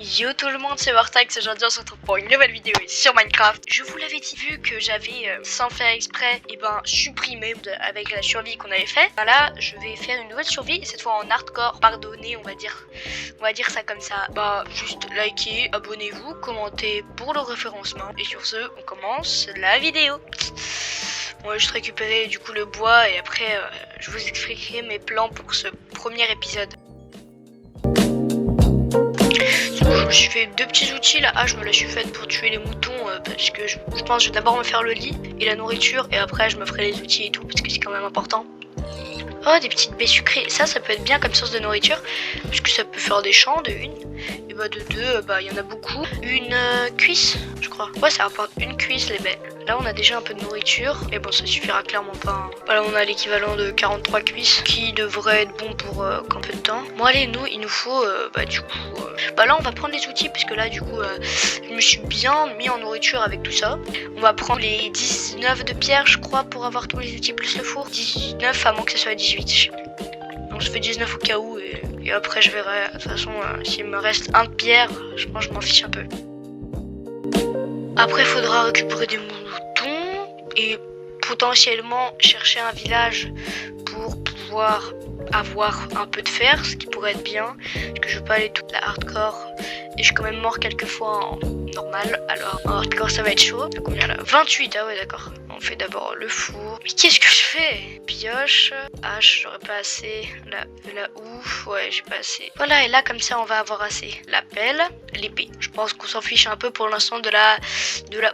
Yo tout le monde, c'est Vortex, aujourd'hui on se retrouve pour une nouvelle vidéo sur Minecraft. Je vous l'avais dit, vu que j'avais, sans faire exprès, supprimé avec la survie qu'on avait fait. Là, je vais faire une nouvelle survie, et cette fois en hardcore, pardonnez, on va dire ça comme ça. Juste likez, abonnez-vous, commentez pour le référencement. Et sur ce, on commence la vidéo. On va juste récupérer du coup le bois et après, je vous expliquerai mes plans pour ce premier épisode. Je me suis fait deux petits outils. La hache, je me la suis faite pour tuer les moutons parce que je pense que je vais d'abord me faire le lit et la nourriture et après je me ferai les outils et tout parce que c'est quand même important. Oh, des petites baies sucrées, ça peut être bien comme source de nourriture parce que ça peut faire des champs de une et de deux, il y en a beaucoup. Une cuisse, je crois. Ouais, ça rapporte une cuisse les baies. Là on a déjà un peu de nourriture et bon ça suffira clairement pas. Hein. Voilà, on a l'équivalent de 43 cuisses qui devrait être bon pour un peu de temps. Bon allez, il nous faut là on va prendre les outils puisque là je me suis bien mis en nourriture avec tout ça. On va prendre les 19 de pierre je crois pour avoir tous les outils plus le four. 19 à moins que ce soit 18. Donc je fais 19 au cas où et après je verrai. De toute façon s'il me reste un de pierre, je pense que je m'en fiche un peu. Après il faudra récupérer des moutons et potentiellement chercher un village pour pouvoir avoir un peu de fer, ce qui pourrait être bien, parce que je veux pas aller toute la hardcore et je suis quand même mort quelques fois en normal, alors en hardcore ça va être chaud. Combien là? 28, ah ouais d'accord. On fait d'abord le four. Mais qu'est-ce que je fais? Pioche, hache, j'aurais pas assez. La houe, ouais j'ai pas assez. Voilà, et là comme ça on va avoir assez. La pelle, l'épée. Je pense qu'on s'en fiche un peu pour l'instant de la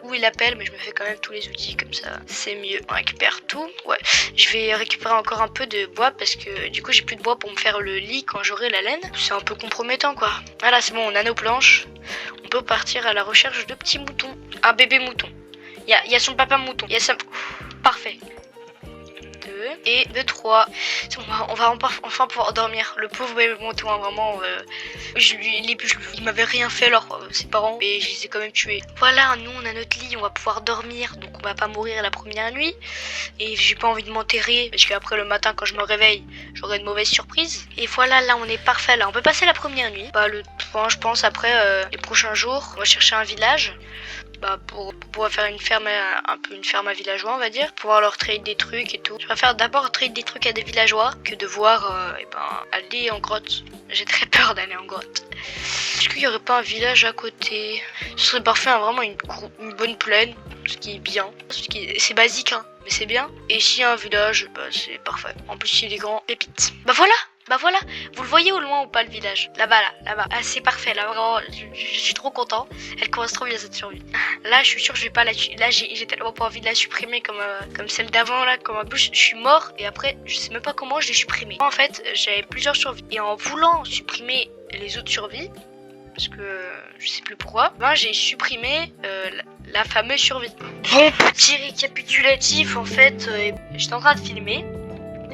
houe et la pelle, mais je me fais quand même tous les outils comme ça. C'est mieux. On récupère tout. Ouais, je vais récupérer encore un peu de bois parce que du coup j'ai plus de bois pour me faire le lit quand j'aurai la laine. C'est un peu compromettant quoi. Voilà, c'est bon, on a nos planches. On peut partir à la recherche de petits moutons. Un bébé mouton. Il y a son papa mouton. Il y a ça. Parfait. 2 et 2, 3. On va enfin pouvoir dormir. Le pauvre bébé mouton, hein, vraiment. Il m'avait rien fait alors ses parents, mais je les ai quand même tués. Voilà, nous on a notre lit, on va pouvoir dormir, donc on va pas mourir la première nuit. Et j'ai pas envie de m'enterrer parce qu'après le matin quand je me réveille, j'aurai une mauvaise surprise. Et voilà, là on est parfait. Là, on peut passer la première nuit. Je pense après les prochains jours, on va chercher un village. Pour pouvoir faire une ferme à villageois on va dire, pouvoir leur trade des trucs et tout. Je préfère d'abord trade des trucs à des villageois que de voir aller en grotte. J'ai très peur d'aller en grotte. Est-ce qu'il y aurait pas un village à côté? Ce serait parfait, hein, vraiment une bonne plaine, ce qui est bien. C'est basique hein, mais c'est bien. Et s'il y a un village, c'est parfait. En plus il est grand, pépite. Voilà, vous le voyez au loin ou pas le village? Là-bas. Ah, c'est parfait, là, vraiment, je suis trop content. Elle commence trop bien cette survie. Là, je suis sûre que je vais pas la tuer. Là, j'ai tellement pas envie de la supprimer comme celle d'avant, là, comme en plus, je suis mort et après, je sais même pas comment je l'ai supprimée. En fait, j'avais plusieurs survies. Et en voulant supprimer les autres survies, parce que je sais plus pourquoi, j'ai supprimé la fameuse survie. Bon, petit récapitulatif, en fait, j'étais en train de filmer.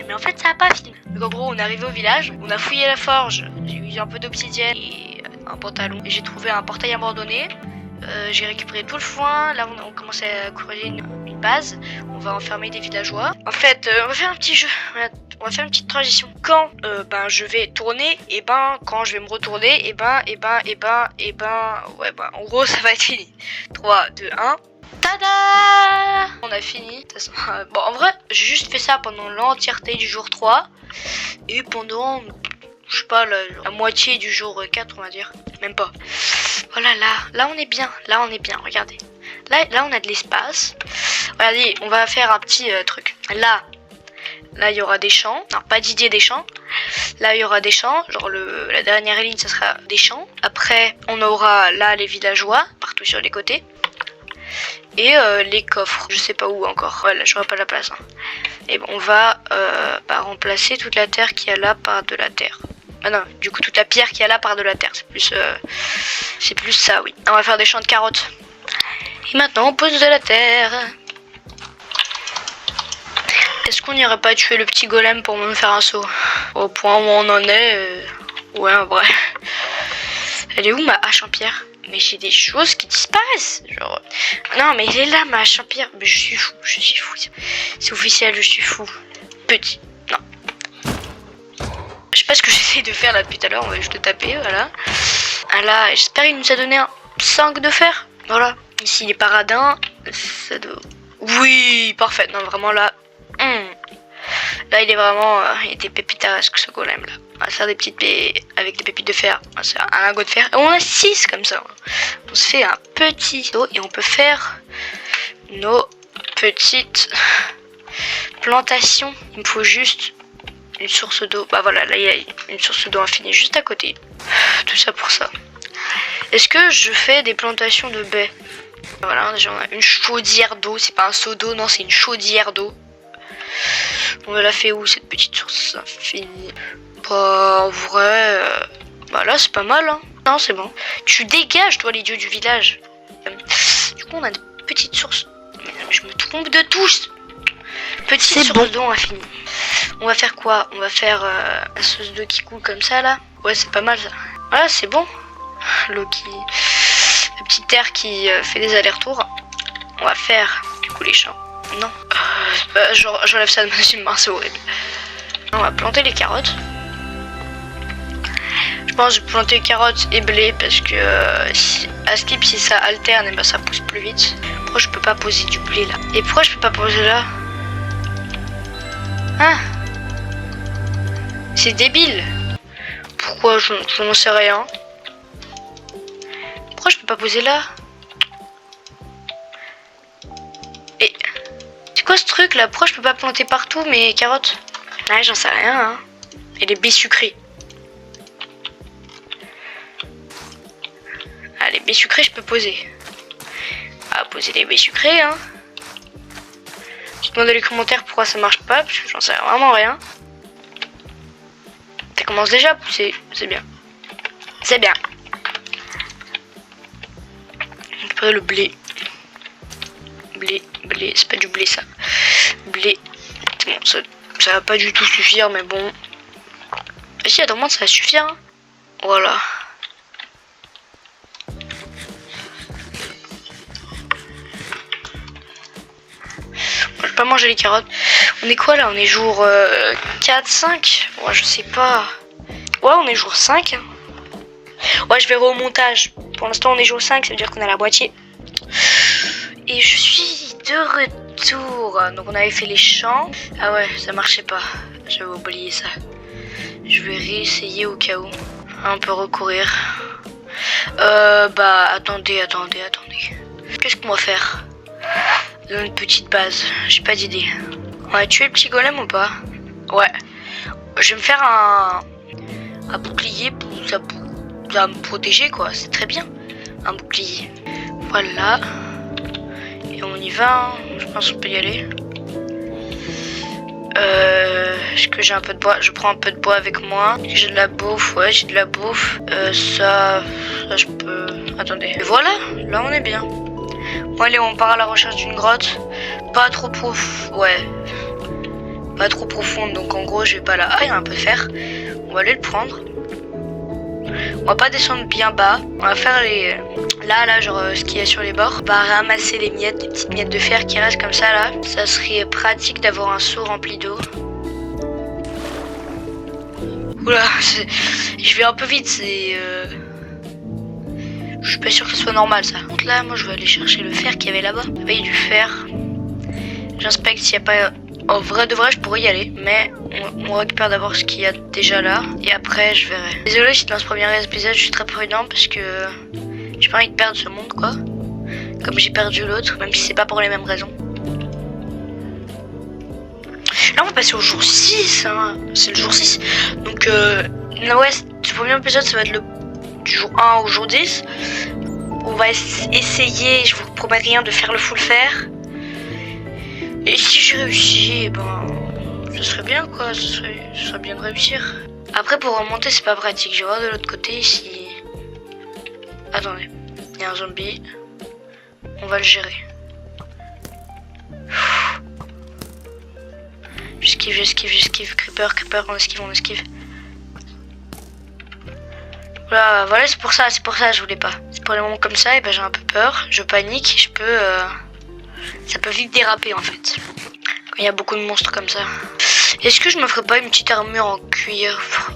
Mais en fait ça a pas fini. Donc en gros on est arrivé au village, on a fouillé la forge, j'ai eu un peu d'obsidienne et un pantalon. Et j'ai trouvé un portail abandonné, j'ai récupéré tout le foin, là on commence à creuser une base, on va enfermer des villageois. En fait on va faire un petit jeu, on va faire une petite transition. Quand je vais tourner, et quand je vais me retourner, en gros ça va être fini. 3, 2, 1... Tada! On a fini. Bon, en vrai, j'ai juste fait ça pendant l'entièreté du jour 3. Et pendant, je sais pas, la moitié du jour 4, on va dire. Même pas. Voilà, là on est bien. Regardez. Là on a de l'espace. Regardez, on va faire un petit truc. Là, il y aura des champs. Non, pas d'idée des champs. Là, il y aura des champs. Genre, la dernière ligne, ça sera des champs. Après, on aura là les villageois, partout sur les côtés. Et les coffres, je sais pas où encore. Ouais, là j'aurai pas la place. Hein. Et bon, on va remplacer toute la terre qu'il y a là par de la terre. Ah non, du coup toute la pierre qu'il y a là par de la terre. C'est plus ça, oui. On va faire des champs de carottes. Et maintenant on pose de la terre. Est-ce qu'on n'irait pas tuer le petit golem pour me faire un saut? Au point où on en est, ouais en vrai. Elle est où ma hache en pierre? Mais j'ai des choses qui disparaissent. Genre, non mais il est là ma hache en pierre. Mais je suis fou. C'est officiel, je suis fou. Petit. Non. Je sais pas ce que j'essaie de faire là depuis tout à l'heure. On va juste le taper, voilà. Ah là, j'espère qu'il nous a donné un 5 de fer. Voilà. Ici, les paradins. Ça doit... Oui, parfait. Non, vraiment là. Là, il est vraiment... il était pépitasque ce golem là. On va faire des petites avec des pépites de fer. On va se faire un lingot de fer. Et on a 6 comme ça. On se fait un petit dos et on peut faire nos petites plantations. Il me faut juste une source d'eau. Bah voilà, là il y a une source d'eau infinie juste à côté. Tout ça pour ça. Est-ce que je fais des plantations de baies? Voilà, déjà on a une chaudière d'eau. C'est pas un seau d'eau, non, c'est une chaudière d'eau. On la fait où cette petite source infinie? Bah en vrai, bah là c'est pas mal hein. Non c'est bon. Tu dégages toi l'idiot du village. Du coup on a de petites sources. Mais je me trompe de touche. Petite source d'eau infinie. On va faire quoi? On va faire la sauce d'eau qui coule comme ça là. Ouais c'est pas mal ça. Voilà c'est bon. L'eau qui... La petite terre qui fait des allers-retours. On va faire du coup les champs. Non. J'enlève ça de ma main, c'est horrible. On va planter les carottes. Je pense que je vais planter carottes et blé parce que à skip si ça alterne et ben ça pousse plus vite. Pourquoi je peux pas poser du blé là? Et pourquoi je peux pas poser là? Ah, c'est débile. Pourquoi je n'en sais rien. Pourquoi je peux pas poser là? Et c'est quoi ce truc là? Pourquoi je peux pas planter partout mes carottes? Ouais, j'en sais rien hein. Et les baies sucrées. Ah, les baies sucrées, je peux poser. Ah, poser les baies sucrées, hein. Dites-moi dans les commentaires pourquoi ça marche pas, parce que j'en sais vraiment rien. Ça commence déjà à pousser, c'est bien. C'est bien. Après le blé. Blé, c'est pas du blé ça. Blé. Bon, ça va pas du tout suffire, mais bon. Ah si, attends, ça va suffire. Hein. Voilà. Je vais pas manger les carottes. On est quoi là? On est jour 4, 5? Ouais, je sais pas. Ouais, on est jour 5. Hein. Ouais, je verrai au montage. Pour l'instant, on est jour 5, ça veut dire qu'on a la moitié. Et je suis de retour. Donc, on avait fait les champs. Ah ouais, ça marchait pas. J'avais oublié ça. Je vais réessayer au cas où. On peut recourir. Bah, attendez. Qu'est-ce qu'on va faire? Dans une petite base. J'ai pas d'idée. On va tuer le petit golem ou pas? Ouais. Je vais me faire un bouclier pour ça va me protéger quoi. C'est très bien. Un bouclier. Voilà. Et on y va. Hein. Je pense qu'on peut y aller. Est-ce que j'ai un peu de bois? Je prends un peu de bois avec moi. J'ai de la bouffe. Ouais, j'ai de la bouffe. Ça je peux... Attendez. Et voilà. Là, on est bien. Bon, allez, on part à la recherche d'une grotte. Pas trop profonde. Ouais. Pas trop profonde. Donc, en gros, je vais pas là. Ah, il y a un peu de fer. On va aller le prendre. On va pas descendre bien bas. On va faire les... Là, genre, ce qu'il y a sur les bords. On va ramasser les miettes, les petites miettes de fer qui restent comme ça, là. Ça serait pratique d'avoir un seau rempli d'eau. Oula, je vais un peu vite, c'est... Je suis pas sûr que ce soit normal, ça. Donc là, moi, je vais aller chercher le fer qu'il y avait là-bas. Il y a du fer. J'inspecte s'il n'y a pas... En vrai de vrai, je pourrais y aller. Mais on récupère d'abord ce qu'il y a déjà là. Et après, je verrai. Désolé si dans ce premier épisode, je suis très prudent parce que... J'ai pas envie de perdre ce monde, quoi. Comme j'ai perdu l'autre, même si c'est pas pour les mêmes raisons. Là, on va passer au jour 6. Hein. C'est le jour 6. Donc, ouais, ce premier épisode, ça va être du jour 1 au jour 10. On va essayer, je vous promets rien, de faire le full fer. Et si j'ai réussi, ben, ce serait bien, quoi. Ce serait bien de réussir. Après, pour remonter, c'est pas pratique. Je vais voir de l'autre côté si... Attendez, il y a un zombie. On va le gérer. J'esquive. Creeper, on esquive. Voilà, c'est pour ça, je voulais pas. C'est pour les moments comme ça, et ben j'ai un peu peur. Je panique, ça peut vite déraper en fait. Quand il y a beaucoup de monstres comme ça. Est-ce que je me ferais pas une petite armure en cuivre?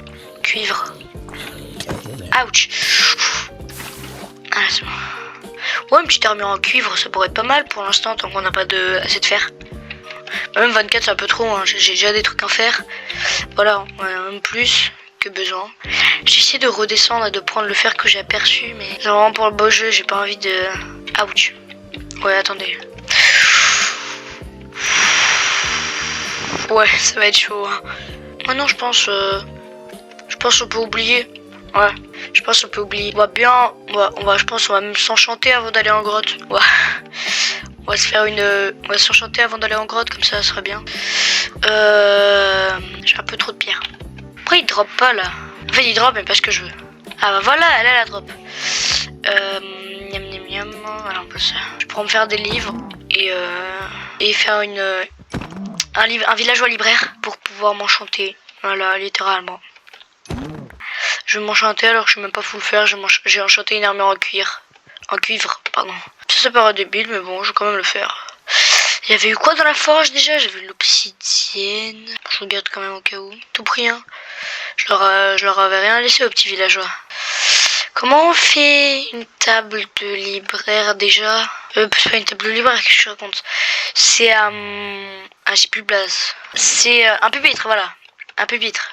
Ouch. Ah, c'est bon. Ouais, une petite armure en cuivre, ça pourrait être pas mal pour l'instant, tant qu'on n'a pas assez de fer. Même 24, c'est un peu trop, hein. J'ai déjà des trucs à faire. Voilà, on en a même plus que besoin. J'essaie de redescendre et de prendre le fer que j'ai aperçu, mais c'est vraiment pour le beau jeu, j'ai pas envie de... Ouch. Ouais, attendez. Ouais, ça va être chaud. Hein. Maintenant, je pense qu'on peut oublier. Ouais, je pense qu'on peut oublier. On va bien, je pense qu'on va même s'enchanter avant d'aller en grotte. Ouais. On va se faire on va s'enchanter avant d'aller en grotte, comme ça sera bien. J'ai un peu trop de pierre. Après, il drop pas là. En fait, il drop, mais parce que je veux. Ah bah voilà, elle a la drop. Miam miam miam. Voilà, on peut ça. Je pourrais me faire des livres et faire un villageois libraire pour pouvoir m'enchanter. Voilà, littéralement. Je vais m'enchanter alors que je suis même pas full fer. J'ai enchanté une armure en cuivre, pardon. Ça paraît débile, mais bon, je vais quand même le faire. Il y avait eu quoi dans la forge déjà? J'avais l'obsidienne. Je regarde quand même au cas où. Tout pris, hein. Je leur avais rien laissé aux petits villageois. Comment on fait une table de libraire déjà? C'est pas une table de libraire que je raconte. C'est j'ai plus de place. C'est un pupitre, voilà. Un pupitre.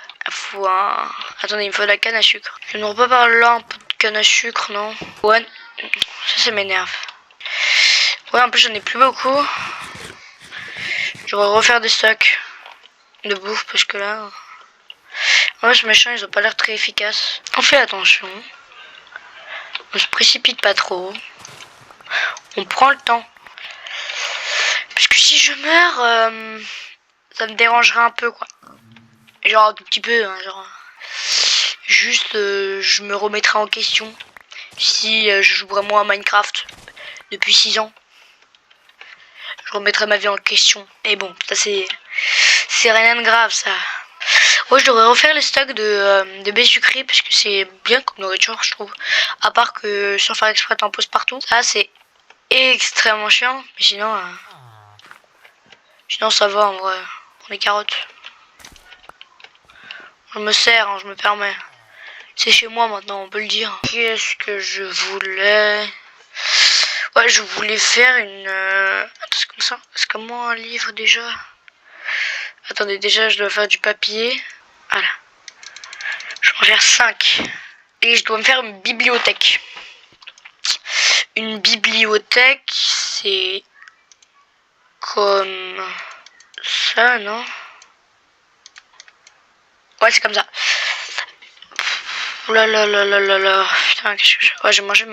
Attendez, il me faut de la canne à sucre. Je n'aurais pas par là un peu de canne à sucre, non? Ouais, ça m'énerve. Ouais, en plus j'en ai plus beaucoup. Je vais refaire des stocks de bouffe parce que là... Ouais, ce machin, ils ont pas l'air très efficaces. On fait attention. On se précipite pas trop. On prend le temps. Parce que si je meurs, ça me dérangerait un peu, quoi. Genre un tout petit peu, hein, genre... Juste, je me remettrai en question. Si je joue vraiment à Minecraft depuis 6 ans. Je remettrai ma vie en question. Et bon, ça c'est rien de grave, ça. Ouais, je devrais refaire les stocks de baies sucrées parce que c'est bien comme nourriture, je trouve. À part que sans faire exprès, t'en poses partout. Ça, c'est extrêmement chiant. Mais sinon ça va en vrai. Prends les carottes. Je me sers, hein, je me permets. C'est chez moi maintenant, on peut le dire. Qu'est-ce que je voulais? Ouais, je voulais faire une... Attends, c'est comme ça. C'est comment un livre déjà? Attendez, déjà je dois faire du papier. Voilà. Je vais en faire 5. Et je dois me faire une bibliothèque. Une bibliothèque, c'est... comme... ça, non? Ouais, c'est comme ça. Oula là là là là là. Putain, qu'est-ce que je... Ouais, j'ai mangé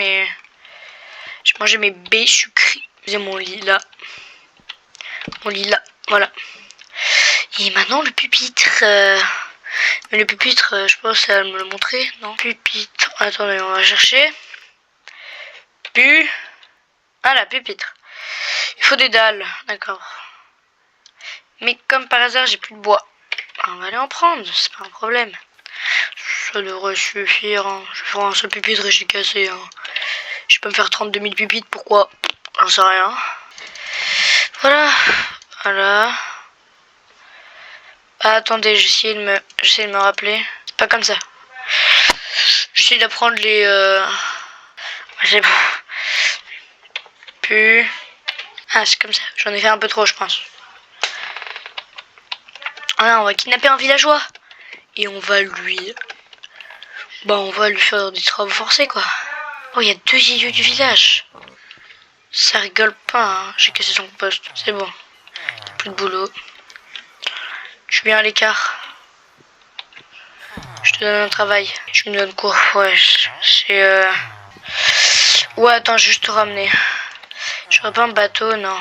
mes baies sucrées. J'ai mon lit là. Mon lit là, voilà. Et maintenant le pupitre. Mais le pupitre, je pense qu'elle va me le montrer, non? Pupitre. Attendez, on va chercher. Ah là, pupitre. Il faut des dalles, d'accord. Mais comme par hasard, j'ai plus de bois. On va aller en prendre, c'est pas un problème. Ça devrait suffire. Hein. Je vais faire un seul pupitre et j'ai cassé. Hein. Je peux me faire 32 000 pupitres, pourquoi? J'en sais rien. Voilà. Voilà. Ah, attendez, j'essaie de me rappeler. C'est pas comme ça. J'essaie d'apprendre les... C'est bon. Ah, c'est comme ça. J'en ai fait un peu trop, je pense. Ah, on va kidnapper un villageois. Et on va lui... on va lui faire des travaux forcés, quoi. Oh, il y a 2 idiots du village. Ça rigole pas, hein. J'ai cassé son poste. C'est bon. Plus de boulot. Je suis bien à l'écart. Je te donne un travail. Tu me donnes quoi? Ouais, c'est... Ouais, attends, juste te ramener. J'aurais pas un bateau, non.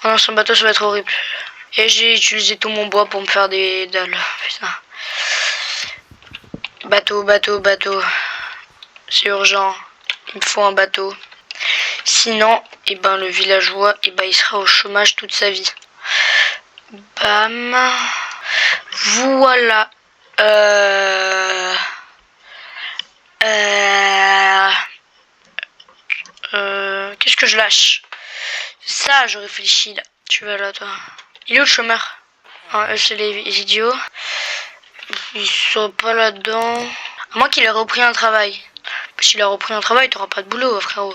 Oh non, sans bateau, ça va être horrible. Et j'ai utilisé tout mon bois pour me faire des dalles. Putain. Bateau. C'est urgent. Il me faut un bateau. Sinon, le villageois, il sera au chômage toute sa vie. Bam. Voilà. Qu'est-ce que je lâche? Ça, je réfléchis là. Tu vas là, toi. Il est où le chômeur? C'est les idiots. Ils sont pas là-dedans. À moins qu'il ait repris un travail. S'il a repris un travail, t'auras pas de boulot, frérot.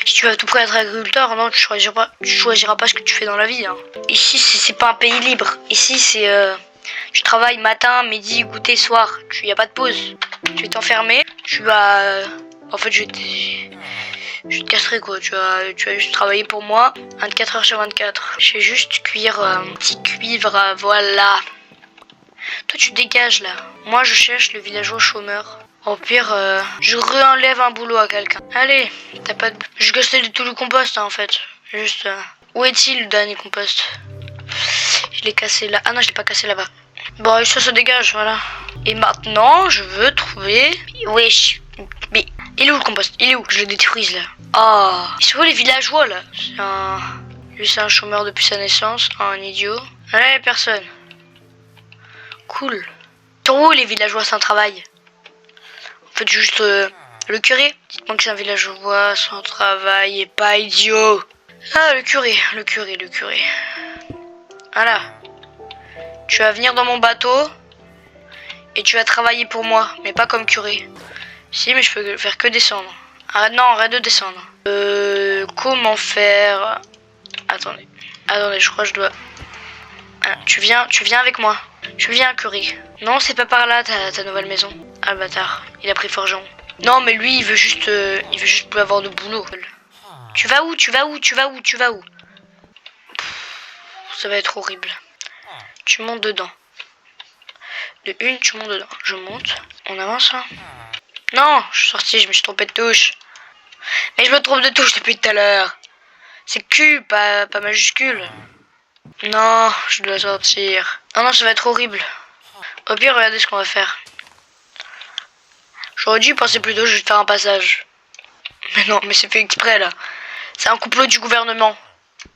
Si tu vas tout près être agriculteur, non, tu choisiras pas ce que tu fais dans la vie. Hein. Ici, c'est pas un pays libre. Ici, c'est tu travailles matin, midi, goûter, soir. Y a pas de pause. Tu es enfermé. Tu vas, en fait, je te casserai quoi. Tu vas juste travailler pour moi 24 heures sur 24. Je vais juste cuire un petit cuivre, voilà. Toi, tu dégages là. Moi, je cherche le villageois chômeur. Au pire, je réenlève un boulot à quelqu'un. Allez, t'as pas de... Je gaspille tout le compost, hein, en fait. Juste... Où est-il, le dernier compost? Je l'ai cassé là. Ah non, je l'ai pas cassé là-bas. Bon, ça se dégage, voilà. Et maintenant, je veux trouver... Wesh. Mais il est où le compost? Il est où? Je le détruise, là. Oh. Ils sont où les villageois, là? Lui, c'est un chômeur depuis sa naissance. Un idiot. Allez, personne. Cool. Ils sont où les villageois sans travail? Faites juste le curé. Dites-moi que c'est un villageois sans travail et pas idiot. Ah, le curé. Voilà. Tu vas venir dans mon bateau et tu vas travailler pour moi, mais pas comme curé. Si, mais je peux faire que descendre. Arrête de descendre. Comment faire? Attendez, je crois que je dois... Ah, tu viens avec moi. Tu viens, curé. Non, c'est pas par là ta nouvelle maison. Ah, le bâtard. Il a pris forgeron. Non, mais lui, il veut juste plus avoir de boulot. Tu vas où? Ça va être horrible. Tu montes dedans. De une, tu montes dedans. Je monte. On avance, hein? Non, je suis sorti, je me suis trompé de touche. Mais je me trompe de touche depuis tout à l'heure. C'est Q, pas majuscule. Non, je dois sortir. Non, ça va être horrible. Au pire, regardez ce qu'on va faire. J'aurais dû penser plutôt juste faire un passage. Mais non, mais c'est fait exprès là. C'est un complot du gouvernement.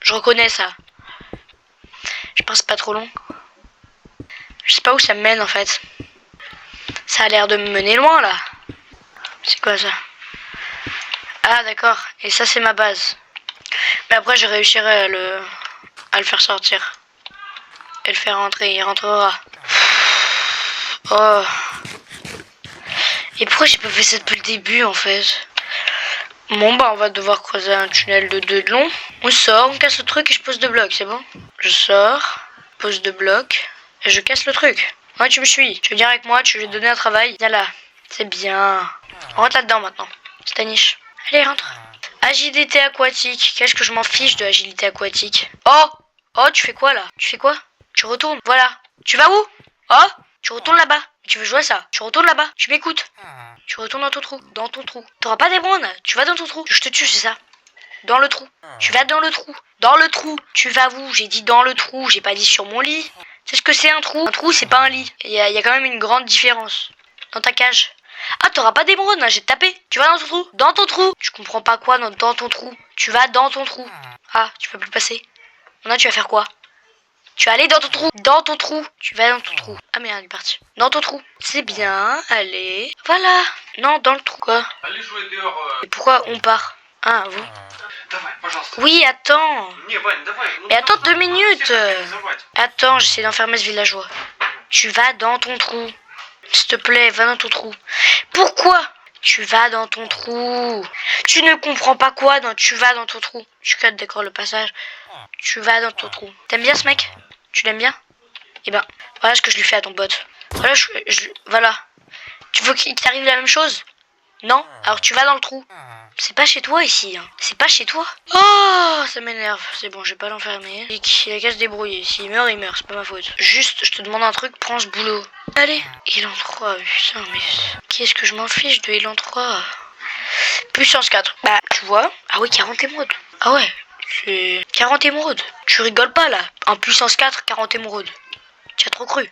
Je reconnais ça. Je pense pas trop long. Je sais pas où ça me mène en fait. Ça a l'air de me mener loin là. C'est quoi ça? Ah d'accord. Et ça c'est ma base. Mais après je réussirai à le faire sortir. Et le faire rentrer. Il rentrera. Oh. Et pourquoi j'ai pas fait ça depuis le début en fait? Bon bah on va devoir creuser un tunnel de 2 de long. On sort, on casse le truc et je pose 2 blocs, c'est bon? Je sors, pose 2 blocs et je casse le truc. Ouais, tu me suis. Tu veux venir avec moi, tu veux donner un travail. Viens là. C'est bien. On rentre là-dedans maintenant. C'est ta niche. Allez, rentre. Agilité aquatique. Qu'est-ce que je m'en fiche de agilité aquatique? Oh, tu fais quoi là? Tu fais quoi? Tu retournes. Voilà. Tu vas où? Oh, tu retournes là-bas. Tu veux jouer à ça? Tu retournes là-bas. Tu m'écoutes. Tu retournes dans ton trou. Dans ton trou. T'auras pas d'émeraude. Tu vas dans ton trou. Je te tue, c'est ça. Dans le trou. Tu vas dans le trou. Dans le trou. Tu vas où? J'ai dit dans le trou. J'ai pas dit sur mon lit. C'est ce que c'est un trou? Un trou, c'est pas un lit. Il y a quand même une grande différence. Dans ta cage. Ah, t'auras pas d'émeraude, là, j'ai tapé. Tu vas dans ton trou. Dans ton trou. Tu comprends pas quoi dans ton trou? Tu vas dans ton trou. Ah, tu peux plus passer. Maintenant, tu vas faire quoi? Tu vas aller dans ton trou. Dans ton trou. Tu vas dans ton trou. Ah merde, il est parti. Dans ton trou. C'est bien. Allez. Voilà. Non, dans le trou, quoi. Allez jouer dehors. Et pourquoi on part? Ah, vous? Oui, attends. Mais attends 2 minutes. Attends, j'essaie d'enfermer ce villageois. Tu vas dans ton trou. S'il te plaît, va dans ton trou. Pourquoi? Tu vas dans ton trou. Tu ne comprends pas quoi? Non, tu vas dans ton trou. Je code, d'accord, le passage. Tu vas dans ton trou. T'aimes bien ce mec? Tu l'aimes bien? Eh ben, voilà ce que je lui fais à ton pote. Voilà, voilà. Tu veux qu'il t'arrive la même chose? Non? Alors tu vas dans le trou. C'est pas chez toi ici, hein. C'est pas chez toi. Oh, ça m'énerve. C'est bon, je vais pas l'enfermer. Il a qu'à se débrouiller. S'il meurt, il meurt. C'est pas ma faute. Juste, je te demande un truc, prends ce boulot. Allez. Élan 3, putain, mais... Qu'est-ce que je m'en fiche de Élan 3? Puissance 4. Bah, tu vois. Ah oui, 40 émeraudes. Ah ouais, c'est 40 émeraudes. Tu rigoles pas, là. En puissance 4, 40 émeraudes. Tu as trop cru.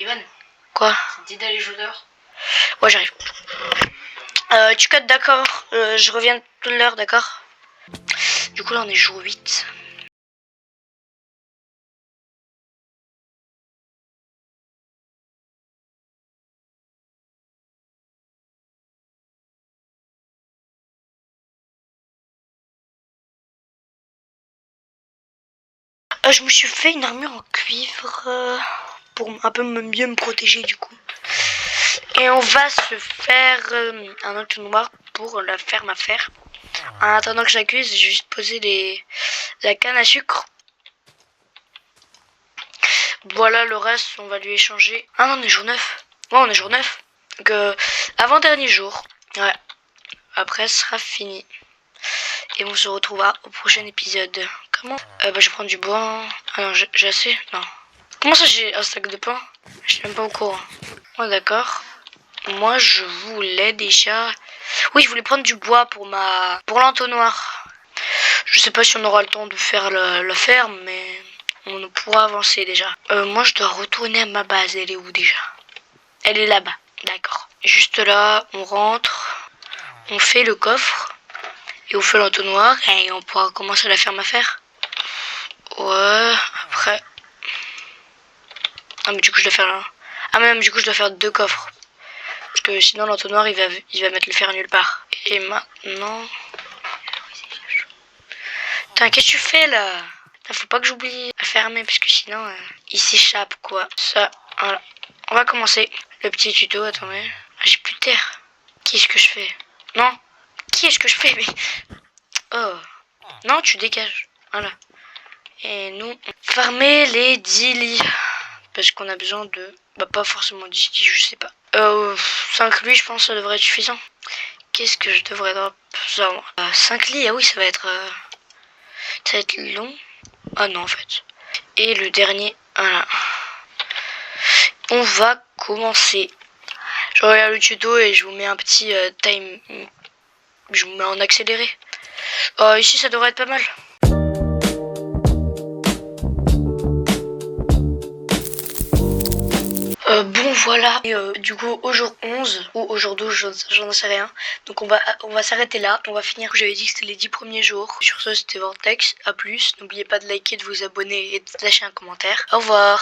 Ivan, Quoi? ça te dit d'aller jouer dehors? Ouais, j'arrive. Tu codes, d'accord. Je reviens tout à l'heure, d'accord. Du coup, là, on est jour 8. Je me suis fait une armure en cuivre pour un peu mieux me protéger, du coup. Et on va se faire un entonnoir pour la ferme à faire. En attendant que j'accuse, j'ai juste posé la canne à sucre. Voilà, le reste, on va lui échanger. Ah non, on est jour 9. Ouais, on est jour 9. Donc, avant-dernier jour. Ouais. Après, ce sera fini. Et on se retrouvera au prochain épisode. Comment je vais prendre du bois. Ah non, j'ai assez. Non. Comment ça, j'ai un sac de pain? Je suis même pas au courant. Ouais, d'accord. Moi, je voulais déjà... Oui, je voulais prendre du bois pour l'entonnoir. Je sais pas si on aura le temps de faire la ferme, mais on pourra avancer déjà. Moi, je dois retourner à ma base. Elle est où déjà? Elle est là-bas. D'accord. Juste là, on rentre. On fait le coffre. Et on fait l'entonnoir. Et on pourra commencer la ferme à faire. Ouais, après... Ah, mais du coup, je dois faire... Ah, mais du coup, je dois faire 2 coffres. Parce que sinon, l'entonnoir, il va mettre le fer nulle part. Et maintenant... Putain, qu'est-ce que tu fais, là? Putain, faut pas que j'oublie à fermer, parce que sinon, il s'échappe, quoi. Ça, voilà. On va commencer le petit tuto, attendez. Ah, j'ai plus de terre. Qu'est-ce que je fais? Non. Qu'est-ce que je fais, mais... Oh. Non, tu dégages. Voilà. Et nous, farmer les 10 lits. Parce qu'on a besoin de... Bah, pas forcément 10 lits, je sais pas. 5 lits, je pense, ça devrait être suffisant. Qu'est-ce que je devrais drop? 5 lits, ah oui, ça va être long. Ah non, en fait. Et le dernier, voilà. On va commencer. Je regarde le tuto et je vous mets un petit time. Je vous mets en accéléré. Ici, ça devrait être pas mal. Bon voilà, et du coup au jour 11 ou au jour 12, j'en sais rien. Donc on va s'arrêter là, on va finir. J'avais dit que c'était les 10 premiers jours. Sur ce, c'était Vortex, à plus. N'oubliez pas de liker, de vous abonner et de lâcher un commentaire. Au revoir.